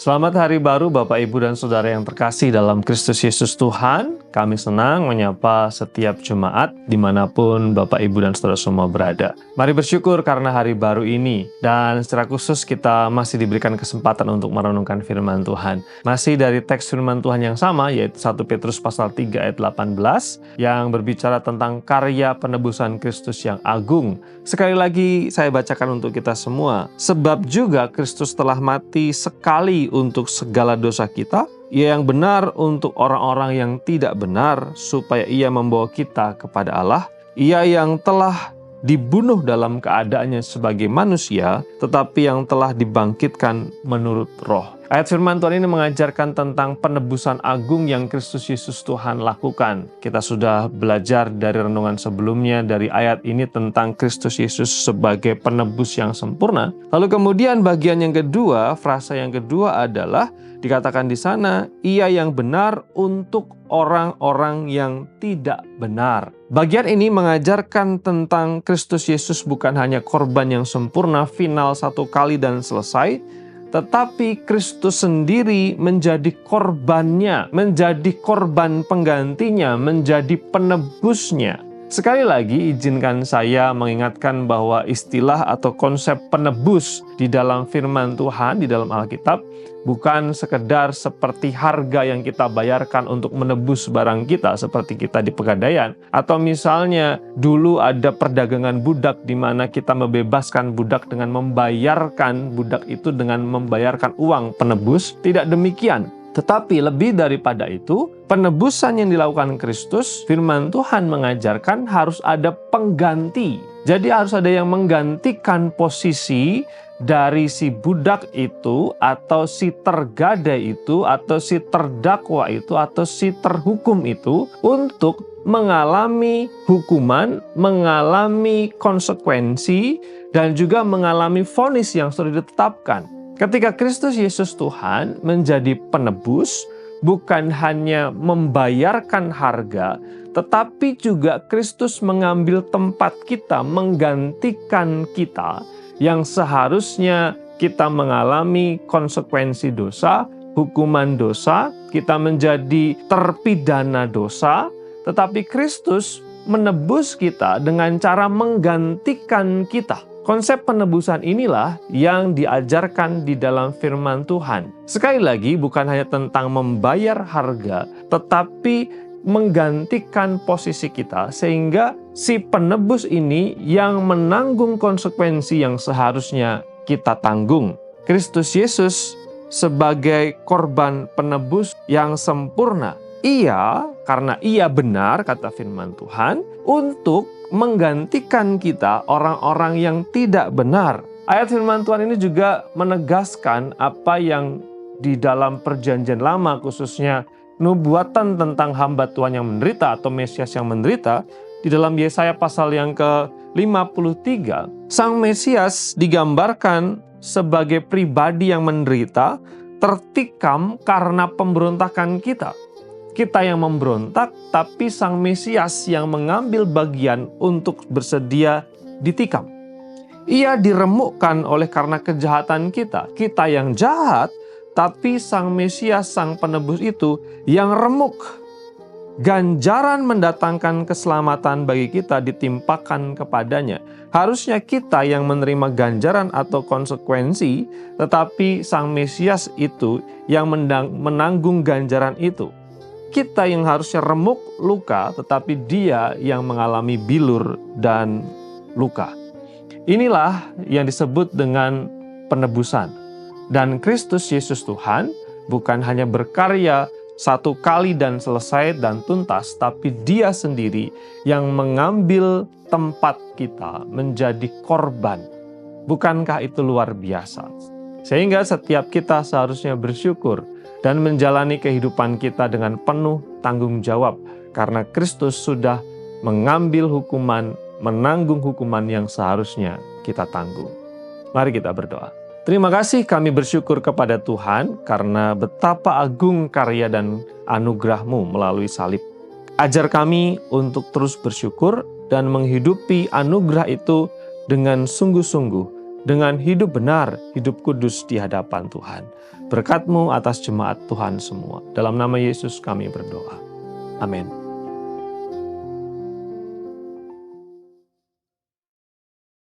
Selamat Hari Baru Bapak, Ibu, dan Saudara yang terkasih dalam Kristus Yesus Tuhan. Kami senang menyapa setiap jemaat dimanapun Bapak, Ibu, dan Saudara semua berada. Mari bersyukur karena hari baru ini. Dan secara khusus kita masih diberikan kesempatan untuk merenungkan firman Tuhan. Masih dari teks firman Tuhan yang sama, yaitu 1 Petrus pasal 3 ayat 18, yang berbicara tentang karya penebusan Kristus yang agung. Sekali lagi saya bacakan untuk kita semua. Sebab juga Kristus telah mati sekali untuk segala dosa kita, Ia yang benar untuk orang-orang yang tidak benar, supaya Ia membawa kita kepada Allah. Ia yang telah dibunuh dalam keadaannya sebagai manusia, tetapi yang telah dibangkitkan menurut roh. Ayat firman Tuhan ini mengajarkan tentang penebusan agung yang Kristus Yesus Tuhan lakukan. Kita sudah belajar dari renungan sebelumnya dari ayat ini tentang Kristus Yesus sebagai penebus yang sempurna. Lalu kemudian bagian yang kedua, frasa yang kedua adalah dikatakan di sana, Ia yang benar untuk orang-orang yang tidak benar. Bagian ini mengajarkan tentang Kristus Yesus bukan hanya korban yang sempurna, final satu kali dan selesai, tetapi Kristus sendiri menjadi korbannya, menjadi korban penggantinya, menjadi penebusnya. Sekali lagi izinkan saya mengingatkan bahwa istilah atau konsep penebus di dalam firman Tuhan, di dalam Alkitab, bukan sekedar seperti harga yang kita bayarkan untuk menebus barang kita seperti kita di Pegadaian. Atau misalnya dulu ada perdagangan budak di mana kita membebaskan budak dengan membayarkan budak itu dengan membayarkan uang penebus. Tidak demikian. Tetapi lebih daripada itu, penebusan yang dilakukan Kristus, firman Tuhan mengajarkan harus ada pengganti. Jadi harus ada yang menggantikan posisi dari si budak itu, atau si tergadai itu, atau si terdakwa itu, atau si terhukum itu, untuk mengalami hukuman, mengalami konsekuensi, dan juga mengalami vonis yang sudah ditetapkan. Ketika Kristus Yesus Tuhan menjadi penebus, bukan hanya membayarkan harga, tetapi juga Kristus mengambil tempat kita, menggantikan kita, yang seharusnya kita mengalami konsekuensi dosa, hukuman dosa, kita menjadi terpidana dosa, tetapi Kristus menebus kita dengan cara menggantikan kita. Konsep penebusan inilah yang diajarkan di dalam firman Tuhan. Sekali lagi, bukan hanya tentang membayar harga, tetapi menggantikan posisi kita, sehingga si penebus ini yang menanggung konsekuensi yang seharusnya kita tanggung. Kristus Yesus sebagai korban penebus yang sempurna. Ia, karena Ia benar, kata firman Tuhan, untuk menggantikan kita orang-orang yang tidak benar. Ayat firman Tuhan ini juga menegaskan apa yang di dalam perjanjian lama, khususnya nubuatan tentang hamba Tuhan yang menderita atau Mesias yang menderita. Di dalam Yesaya pasal yang ke-53, Sang Mesias digambarkan sebagai pribadi yang menderita, tertikam karena pemberontakan kita. Kita yang memberontak, tapi Sang Mesias yang mengambil bagian untuk bersedia ditikam. Ia diremukkan oleh karena kejahatan kita. Kita yang jahat, tapi Sang Mesias, Sang Penebus itu yang remuk. Ganjaran mendatangkan keselamatan bagi kita ditimpakan kepadanya. Harusnya kita yang menerima ganjaran atau konsekuensi, tetapi Sang Mesias itu yang menanggung ganjaran itu. Kita yang harusnya remuk luka, tetapi Dia yang mengalami bilur dan luka. Inilah yang disebut dengan penebusan. Dan Kristus Yesus Tuhan bukan hanya berkarya satu kali dan selesai dan tuntas, tapi Dia sendiri yang mengambil tempat kita menjadi korban. Bukankah itu luar biasa? Sehingga setiap kita seharusnya bersyukur dan menjalani kehidupan kita dengan penuh tanggung jawab, karena Kristus sudah mengambil hukuman, menanggung hukuman yang seharusnya kita tanggung. Mari kita berdoa. Terima kasih, kami bersyukur kepada Tuhan karena betapa agung karya dan anugerah-Mu melalui salib. Ajar kami untuk terus bersyukur dan menghidupi anugerah itu dengan sungguh-sungguh dengan hidup benar, hidup kudus di hadapan Tuhan. Berkat-Mu atas jemaat Tuhan semua. Dalam nama Yesus kami berdoa. Amin.